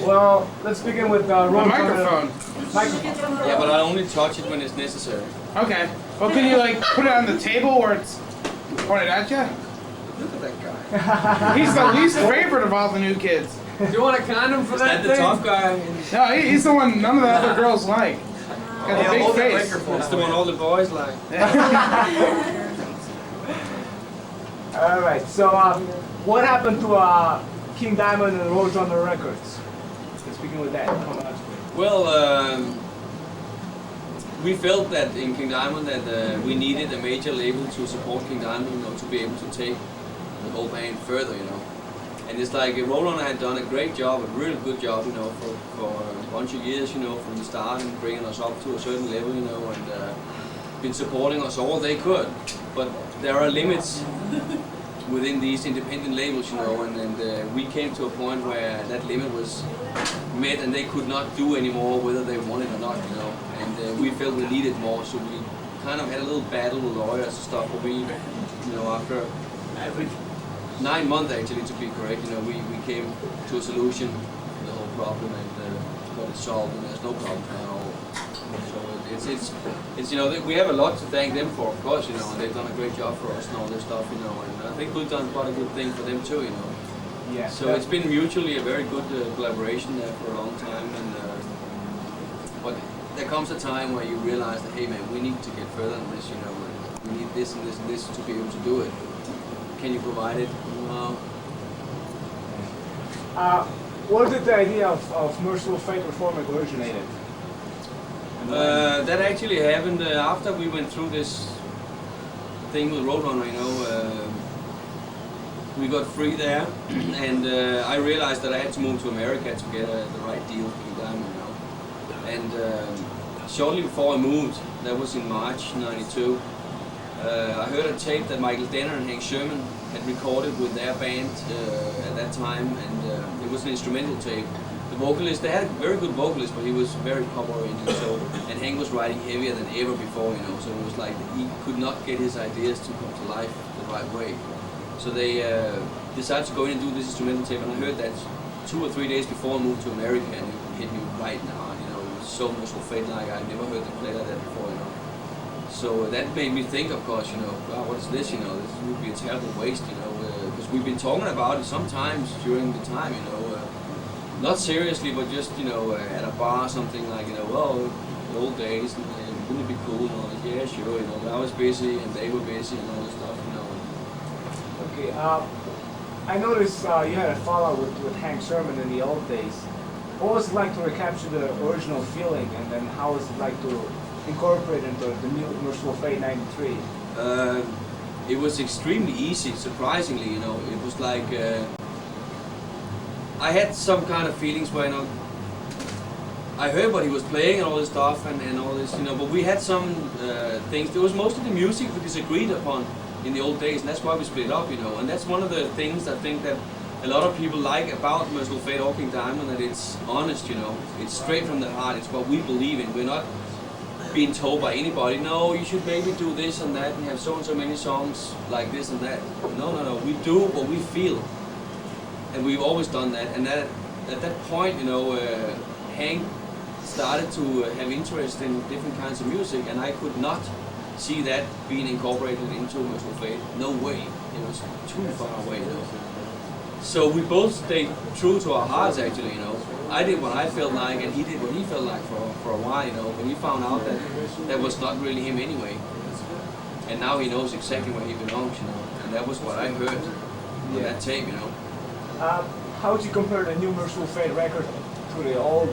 Well, let's begin with microphone. Microphone. Yeah, but I only touch it when it's necessary. Okay. Well, can you like put it on the table where it's pointed at you? Look at that guy. He's the least favorite of all the new kids. Do you want a condom for Is that that the thing? tough guy? No, he's the one none of the other girls like. Got the big face. That's the one all the boys like. Alright, so what happened to King Diamond and Roadrunner Records? Let's begin with that. Well, we felt that in King Diamond that we needed a major label to support King Diamond, you know, to be able to take the whole band further, you know. And it's like Roadrunner had done a great job, a really good job, you know, for a bunch of years, you know, from the start and bringing us up to a certain level, you know, and been supporting us all they could. But there are limits within these independent labels, you know, and we came to a point where that limit was met and they could not do anymore whether they wanted or not, you know. And we felt we needed more, so we kind of had a little battle with lawyers and stuff, but we, you know, after 9 months actually, to be correct, you know, we came to a solution to the whole problem and got it solved, and there's no problem at all. So it's you know, we have a lot to thank them for, of course, you know, and they've done a great job for us and all this stuff, you know, and I think we've done quite a good thing for them too, you know. Yeah. So it's been mutually a very good collaboration there for a long time, and but there comes a time where you realize that, hey man, we need to get further than this, you know, and we need this and this and this to be able to do it. Can you provide it? Where did the idea of Mercyful Fate Reforming originated? That actually happened after we went through this thing with Roadrunner, you know. We got free there, and I realized that I had to move to America to get the right deal for Diamond, you know. And shortly before I moved, that was in March '92, I heard a tape that Michael Denner and Hank Sherman had recorded with their band at that time, and it was an instrumental tape. The vocalist, they had a very good vocalist, but he was very pop-oriented, so, and Hank was writing heavier than ever before, you know, so it was like he could not get his ideas to come to life the right way. So they decided to go in and do this instrumental tape, and I heard that 2 or 3 days before I moved to America, and it hit me right now, you know, it was so Mercyful Fate like I'd never heard them play like that before, you know. So that made me think, of course, you know, wow, what is this, you know, this would be a terrible waste, you know, because we've been talking about it sometimes during the time, you know, not seriously, but just, you know, at a bar or something like, you know, well, the old days, and, wouldn't it be cool, you know, yeah, sure, you know, but I was busy and they were busy and all this stuff, you know. Okay, I noticed you had a fallout with Hank Sherman in the old days. What was it like to recapture the original feeling, and then how was it like to incorporate into the new Mercyful Fate '93? It was extremely easy, surprisingly, you know. It was like, I had some kind of feelings where, you know, I heard what he was playing and all this stuff and all this, you know, but we had some things. It was mostly the music we disagreed upon in the old days, and that's why we split up, you know. And that's one of the things I think that a lot of people like about Mercyful Fate or King Diamond, that it's honest, you know. It's straight from the heart. It's what we believe in. We're not being told by anybody, no, you should maybe do this and that and have so and so many songs like this and that. No, no, no. We do what we feel, and we've always done that. And that at that point, you know, Hank started to have interest in different kinds of music, and I could not see that being incorporated into Mercyful Fate. No way. It was too far away, you know. So we both stayed true to our hearts, actually, you know. I did what I felt like, and he did what he felt like for a while, you know. But we found out that that was not really him anyway. And now he knows exactly where he belongs, you know. And that was what I heard on that tape, you know. How would you compare the new Mercyful Fate record to the old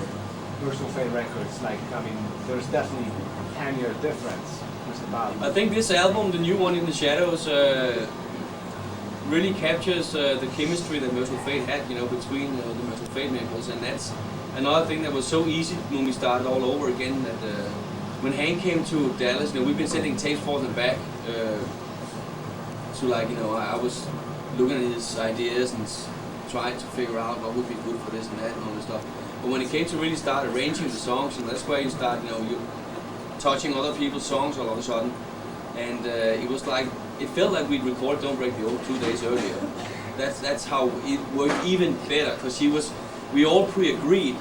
Mercyful Fate records? Like, I mean, there's definitely a 10-year difference. I think this album, the new one, In the Shadows, really captures the chemistry that Mercyful Fate had, you know, between the Mercyful Fate members, and that's another thing that was so easy when we started all over again. That when Hank came to Dallas, you know, we've been sending tapes forth and back to, like, you know, I was looking at his ideas and trying to figure out what would be good for this and that and all this stuff. But when it came to really start arranging the songs, and that's where you start, you know, you touching other people's songs all of a sudden, and it was like, it felt like we'd recorded Don't Break the Oath 2 days earlier. That's how it worked even better, because he was we all pre-agreed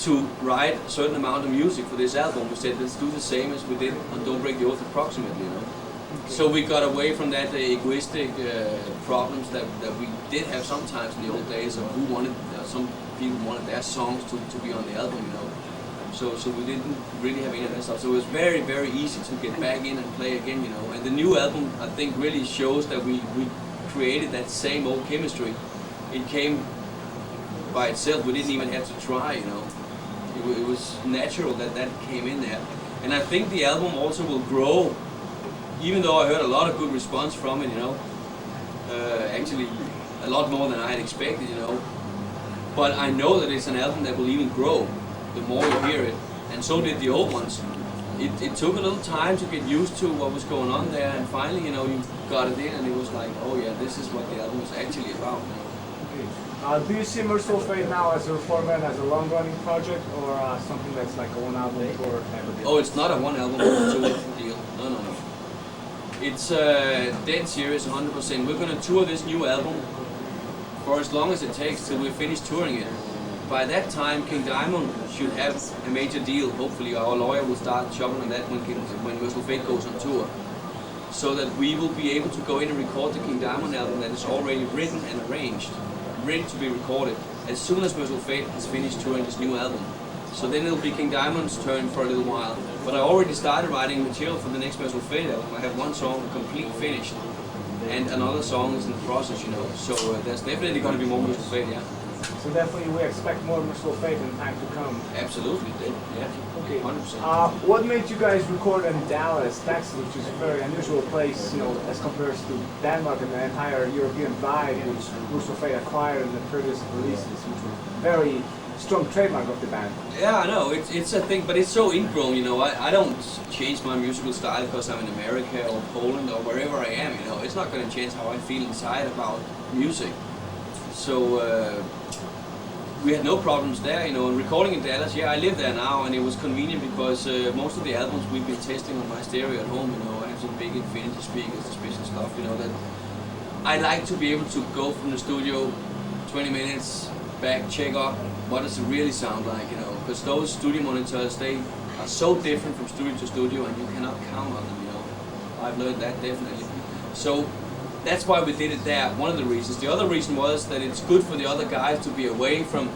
to write a certain amount of music for this album. We said, let's do the same as we did on Don't Break the Oath approximately, you know. Okay. So we got away from that egoistic problems that we did have sometimes in the old days of who wanted, some people wanted their songs to be on the album, you know. So we didn't really have any of that stuff. So it was very, very easy to get back in and play again, you know. And the new album, I think, really shows that we created that same old chemistry. It came by itself. We didn't even have to try, you know. It was natural that came in there. And I think the album also will grow, even though I heard a lot of good response from it, you know. Actually, a lot more than I had expected, you know. But I know that it's an album that will even grow the more you hear it. And so did the old ones. It took a little time to get used to what was going on there, and finally, you know, you got it in, and it was like, oh yeah, this is what the album is actually about. You know? Okay. Do you see Mercyful Fate now as a format, as a long-running project, or something that's like a one-album tour type of deal? Oh, it's not a one-album tour deal. No. It's dead serious, 100%. We're gonna tour this new album for as long as it takes till we finish touring it. By that time, King Diamond should have a major deal. Hopefully, our lawyer will start shopping on that when Mercyful Fate goes on tour, so that we will be able to go in and record the King Diamond album that is already written and arranged, ready to be recorded as soon as Mercyful Fate has finished touring this new album. So then it'll be King Diamond's turn for a little while. But I already started writing material for the next Mercyful Fate album. I have one song complete finished, and another song is in the process, you know. So there's definitely going to be more Mercyful Fate, yeah. So definitely we expect more Mercyful Fate in time to come. Absolutely, yeah. Okay. 100%. What made you guys record in Dallas, Texas, which is a very unusual place, you know, as compared to Denmark and the entire European vibe which Mercyful Fate acquired in the previous releases, which were very strong trademark of the band? Yeah, I know, it's a thing, but it's so ingrown, you know. I don't change my musical style because I'm in America or Poland or wherever I am, you know. It's not going to change how I feel inside about music. So we had no problems there, you know. And recording in Dallas, yeah, I live there now, and it was convenient because most of the albums we've been testing on my stereo at home, you know. I have some big Infinity speakers, special stuff, you know, that I like to be able to go from the studio 20 minutes back, check up what does it really sound like, you know, because those studio monitors, they are so different from studio to studio, and you cannot count on them, you know. I've learned that definitely. So that's why we did it there, one of the reasons. The other reason was that it's good for the other guys to be away from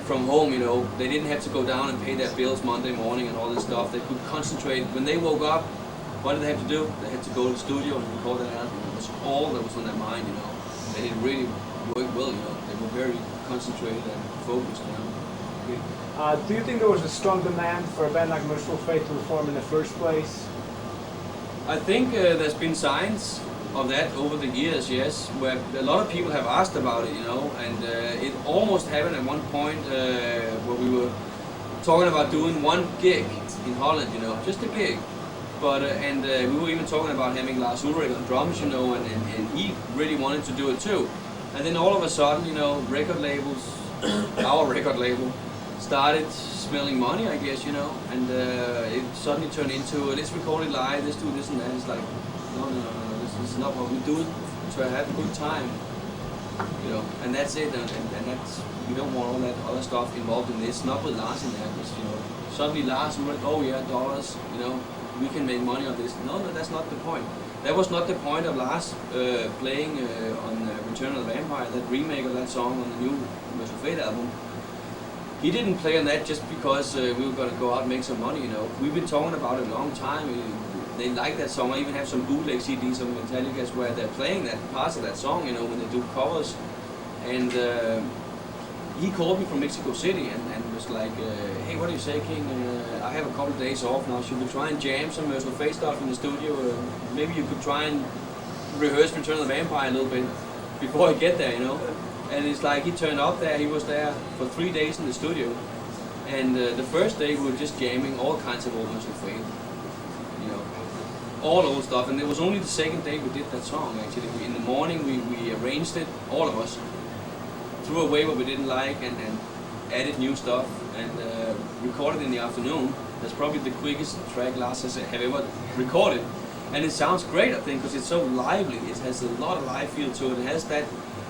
home, you know. They didn't have to go down and pay their bills Monday morning and all this stuff. They could concentrate. When they woke up, what did they have to do? They had to go to the studio and record that album. It was all that was on their mind, you know. They did really work well, you know. They were very concentrated and focused, you know. Do you think there was a strong demand for a band like Mercyful Fate to perform in the first place? I think there's been signs of that over the years, yes, where a lot of people have asked about it, you know, and it almost happened at one point where we were talking about doing one gig in Holland, you know, just a gig. But we were even talking about having Lars Ulrich on drums, you know, and he really wanted to do it too. And then all of a sudden, you know, record labels, our record label, started smelling money, I guess, you know, and it suddenly turned into, let's record it live, let's do this and that. It's like, no, this is not what we do to have a good time, you know, and that's it, and that's, we don't want all that other stuff involved in this, not with Lars in there, because, you know, suddenly Lars was like, oh yeah, dollars, you know, we can make money on this. No, that's not the point. That was not the point of Lars playing on Return of the Vampire, that remake of that song on the new Mercyful Fate album. He didn't play on that just because we were going to go out and make some money, you know. We've been talking about it a long time. They like that song. I even have some bootleg CDs of Metallica's where they're playing that parts of that song, you know, when they do covers. And he called me from Mexico City and was like, hey, what do you say, King? I have a couple of days off now. Should we try and jam some Mercyful Fate stuff in the studio? Maybe you could try and rehearse Return of the Vampire a little bit before I get there, you know. And it's like he turned up there. He was there for 3 days in the studio. And the first day we were just jamming all kinds of old Mercyful Fate, you know, all old stuff. And it was only the second day we did that song, actually. In the morning we arranged it, all of us, threw away what we didn't like and added new stuff and recorded in the afternoon. That's probably the quickest track Lars has ever recorded. And it sounds great, I think, because it's so lively. It has a lot of live feel to it. It has that,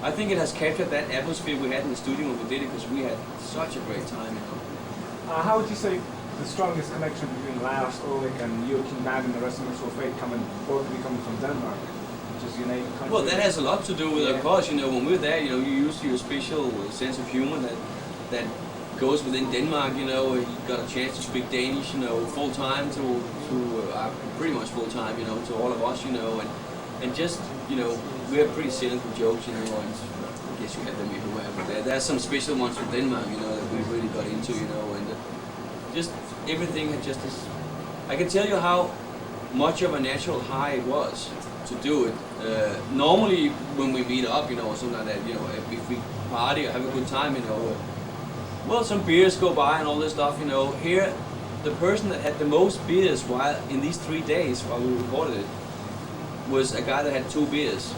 I think it has captured that atmosphere we had in the studio when we did it, because we had such a great time, you know. How would you say the strongest connection between Lars Ulrik and you, King Diamond, and the rest of Mercyful Fate both coming from Denmark, which is your native country? Well, that has a lot to do with, of course, you know, when we're there, you know, you use your special sense of humor that goes within Denmark, you know. You got a chance to speak Danish, you know, full time to pretty much full time, you know, to all of us, you know, and just, you know, we have pretty cynical jokes, you know, and I guess you have them everywhere, but there's some special ones from Denmark, you know, that we really got into, you know, and just everything had just this. I can tell you how much of a natural high it was to do it. Normally when we meet up, you know, or something like that, you know, if we party or have a good time, you know, well, some beers go by and all this stuff, you know. Here, the person that had the most beers while in these 3 days while we recorded it was a guy that had 2 beers,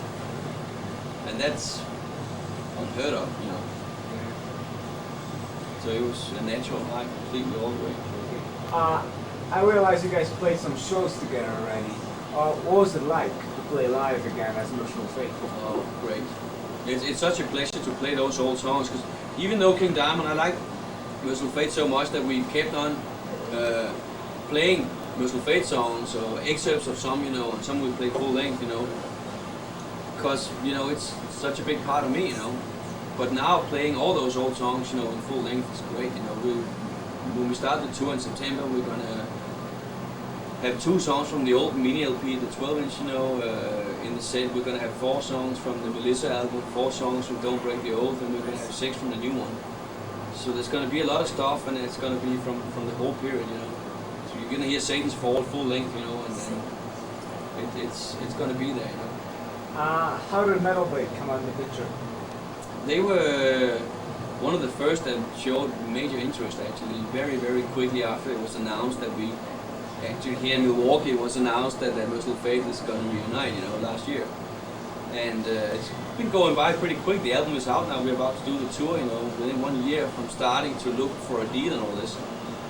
and that's unheard of, you know. So it was a natural high completely all the way. I realize you guys played some shows together already. What was it like to play live again as Mercyful Fate? Oh, great. It's such a pleasure to play those old songs, because even though King Diamond, I like Mercyful Fate so much that we kept on playing Mercyful Fate songs or excerpts of some, you know, and some we play full length, you know, because, you know, it's such a big part of me, you know. But now playing all those old songs, you know, in full length is great, you know. When we start the tour in September, we're gonna have 2 songs from the old mini LP, the 12-inch, you know, in the set. We're gonna have 4 songs from the Melissa album, 4 songs from Don't Break the Oath, and we're gonna have 6 from the new one. So there's gonna be a lot of stuff, and it's gonna be from the whole period, you know. So you're gonna hear Satan's Fall full length, you know, and it's gonna be there, you know. How did Metal Blade come out in the picture? They were one of the first that showed major interest, actually. Very, very quickly after it was announced that we actually here in Milwaukee, it was announced that Mercyful Fate is going to reunite, you know, last year. And it's been going by pretty quick. The album is out now. We're about to do the tour, you know, within 1 year from starting to look for a deal and all this.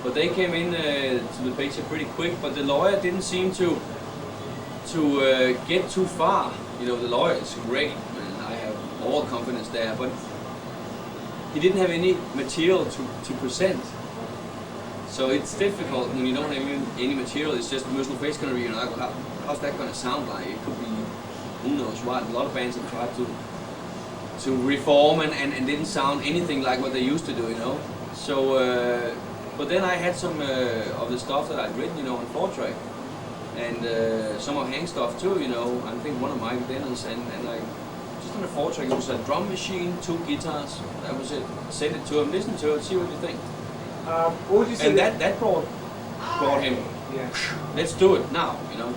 But they came in to the picture pretty quick. But the lawyer didn't seem to get too far. You know, the lawyer is great, and I have all confidence there. But he didn't have any material to present. So it's difficult when you don't have any material. It's just Mercyful Fate's going to reunite. How's that going to sound like? It could be who knows what. A lot of bands have tried to reform and didn't sound anything like what they used to do, you know. So, but then I had some of the stuff that I'd written, you know, on 4-track, and some of Hank's stuff too, you know. I think one of Mike Dennis, and like just on the 4-track, it was a drum machine, 2 guitars. That was it. Send it to him, listen to it, see what you think. What would you say? And that brought him. Yeah. Let's do it now, you know.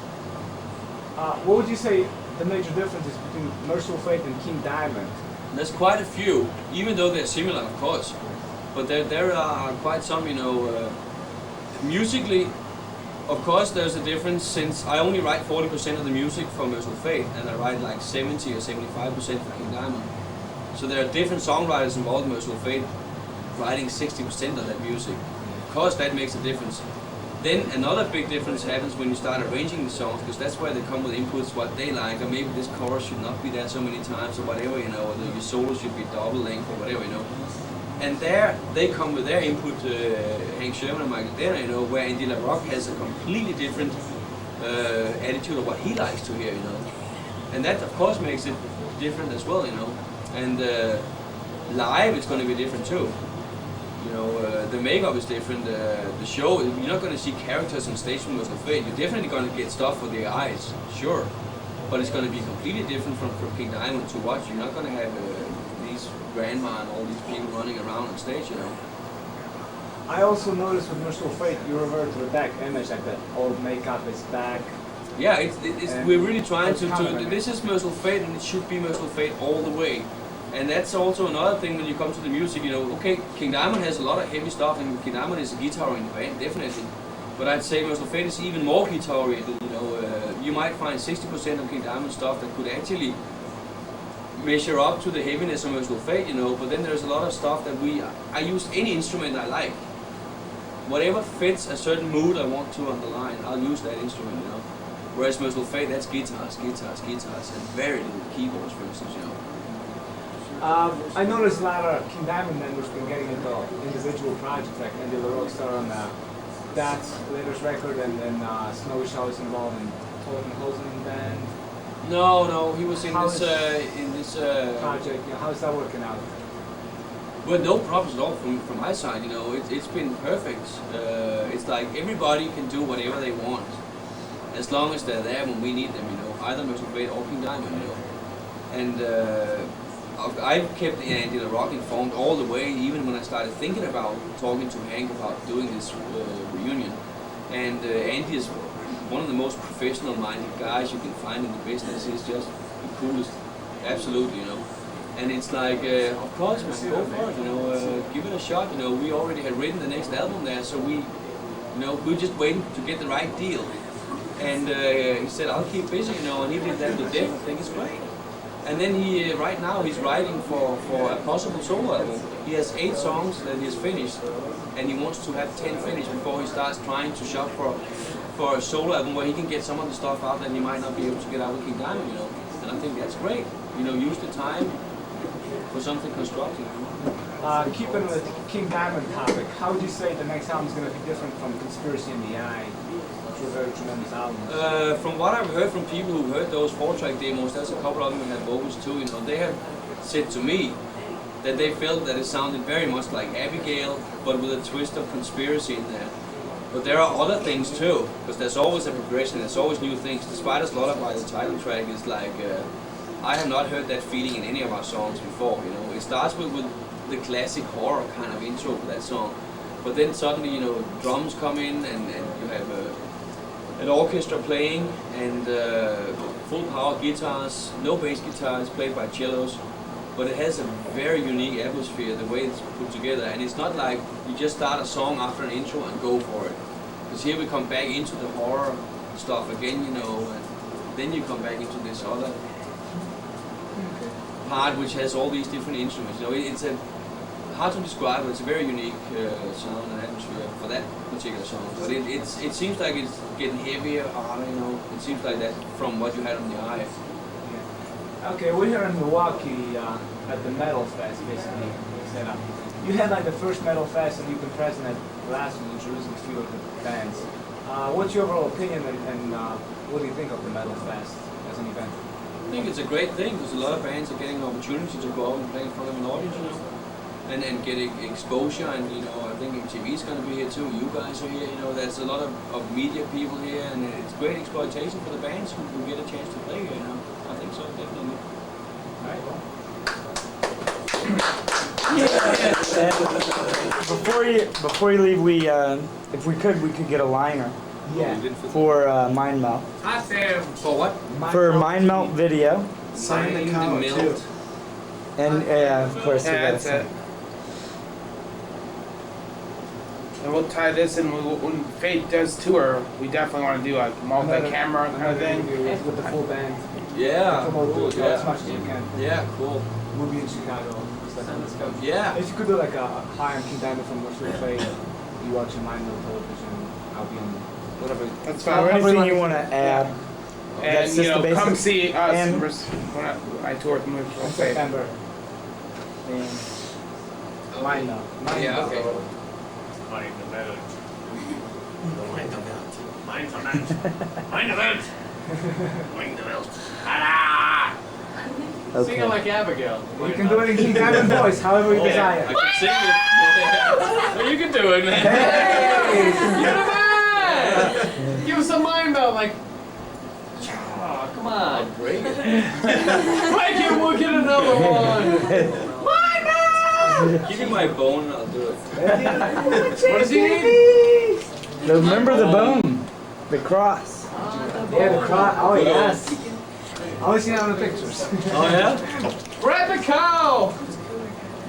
What would you say the major difference is between Mercyful Fate and King Diamond? There's quite a few, even though they're similar, of course. But there are quite some, you know, musically, of course there's a difference, since I only write 40% of the music for Mercyful Fate, and I write like 70 or 75% for King Diamond. So there are different songwriters involved in Mercyful Fate writing 60% of that music. Of course that makes a difference. Then another big difference happens when you start arranging the songs, because that's where they come with inputs, what they like, or maybe this chorus should not be there so many times, or whatever, you know, or your solo should be double length, or whatever, you know. And there, they come with their input, Hank Sherman and Michael Denner, you know, where Andy LaRock has a completely different attitude of what he likes to hear, you know. And that, of course, makes it different as well, you know. And live, it's going to be different too. You know, the makeup is different, the show, you're not going to see characters on stage from Mercyful Fate. You're definitely going to get stuff for the eyes, sure. But it's going to be completely different from King Diamond to watch. You're not going to have these grandma and all these people running around on stage, you know. I also noticed with Mercyful Fate, you revert to the back image, like the old makeup is back. Yeah, we're really trying to this is Mercyful Fate, and it should be Mercyful Fate all the way. And that's also another thing when you come to the music, you know, okay, King Diamond has a lot of heavy stuff, and King Diamond is a guitar in the band, definitely. But I'd say Mercyful Fate is even more guitar-oriented, you know. You might find 60% of King Diamond stuff that could actually measure up to the heaviness of Mercyful Fate, you know, but then there's a lot of stuff that I use any instrument I like. Whatever fits a certain mood I want to underline, I'll use that instrument, you know. Whereas Mercyful Fate, that's guitars, and very little keyboards, for instance, you know. I noticed a lot of King Diamond members been getting into individual projects, like Andy LaRockstar on that's latest record, and then Snowy Shaw is involved in Torben Hosen band No, he was in How this project. Yeah, how's that working out? Well, no problems at all from my side. You know, it's been perfect. It's like everybody can do whatever they want, as long as they're there when we need them. You know, either Mercyful Fate or King Diamond. You know, and I've kept Andy LaRock informed all the way, even when I started thinking about talking to Hank about doing this reunion. And Andy is one of the most professional-minded guys you can find in the business. He's just the coolest, absolutely. You know. And it's like, of course, man, go for it, you know, give it a shot, you know, we already had written the next album there, so we're just waiting to get the right deal. And he said, I'll keep busy, you know, and he did that with Def. I think it's great. And then he, right now, he's writing for a possible solo album. He has 8 songs that he's finished, and he wants to have 10 finished before he starts trying to shop for a solo album where he can get some of the stuff out that he might not be able to get out with King Diamond, you know. And I think that's great. You know, use the time for something constructive. Keeping with the King Diamond topic, how would you say the next album is going to be different from Conspiracy in the Eye, which were very tremendous albums? From what I've heard from people who heard those 4-track demos, there's a couple of them who had vocals too, you know, they have said to me that they felt that it sounded very much like Abigail, but with a twist of Conspiracy in there. But there are other things too, because there's always a progression, there's always new things. The Spider's Lullaby, the title track, is like, I have not heard that feeling in any of our songs before, you know. It starts with the classic horror kind of intro for that song, but then suddenly, you know, drums come in and you have an orchestra playing and full power guitars, no bass guitars, played by cellos, but it has a very unique atmosphere, the way it's put together, and it's not like you just start a song after an intro and go for it, because here we come back into the horror stuff again, you know, and then you come back into this other part which has all these different instruments. You know, it's hard to describe, but it's a very unique sound and atmosphere for that particular song. But it seems like it's getting heavier, harder, you know. It seems like that from what you had on the Eye. Yeah. Okay, we're here in Milwaukee at the Metal Fest, basically. You had like the first Metal Fest, and you've been present at the last one, introducing a few of the bands. What's your overall opinion, and what do you think of the Metal Fest as an event? I think it's a great thing because a lot of bands are getting an opportunity to go out and play in front of an audience, you know, and get exposure. And you know, I think MTV is going to be here too. You guys are here, you know. There's a lot of media people here, and it's great exploitation for the bands who get a chance to play here. You know, I think so, definitely. All right, well. Before you leave, we if we could get a liner. Yeah. For Mind Melt. For what? For Mind Melt video. Sign the Mind cover too. Melt. And of course, we Yeah, gotta that's it. And we'll tie this in when Fate does tour. We definitely want to do like multi-camera kind of thing. With the full band. Yeah. Promote Cool, it as much yeah. as you can. Yeah. Cool. We'll be in Chicago. Stuff like this stuff. Yeah. If you could do like a hi, I'm King Diamond from Mercyful Fate, you watching Mind Mill Television, I'll be on whatever. That's fine. Anything you want to add? And That's you just know, the come basic- see us and- when I tour with Mercyful In Fate. September. Mind Mill. Mind Yeah, Mill. okay. Mind the Welt. Mind the Welt. Mind the Welt. Mind the Welt. Mind the Welt. Ah! Sing Okay. it like Abigail. You can do it in King Diamond voice, however you I desire. can sing it. Well, you can do it, man. Hey! You're the man! Give us a mind melt, like. Oh, come on. Great. Make it, we'll get another one. Mind melt! Give me my bone and I'll do it. What does he need? Remember the bone, the cross. Yeah, the cry. Oh, yes. I always see that on the pictures. Oh yeah? Grab the cow!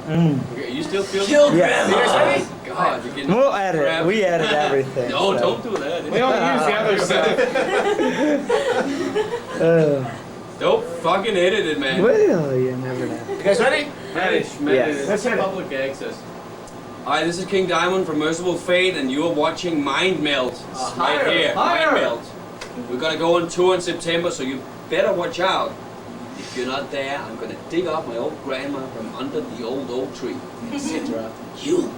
Okay, you still feel Yeah. You guys ready? God, you're getting We'll edit crap. it. We edit everything. No, so. don't do that. We don't use the other stuff. Don't fucking edit it, man. Well, you never know. You guys ready? Manage. Yes. Let's hit it. Public access. Hi, this is King Diamond from Mercyful Fate, and you are watching Mind Melt. Right Higher, here, higher. Mind Melt. We're gonna go on tour in September, so you better watch out. If you're not there, I'm gonna dig up my old grandma from under the old oak tree, etc. You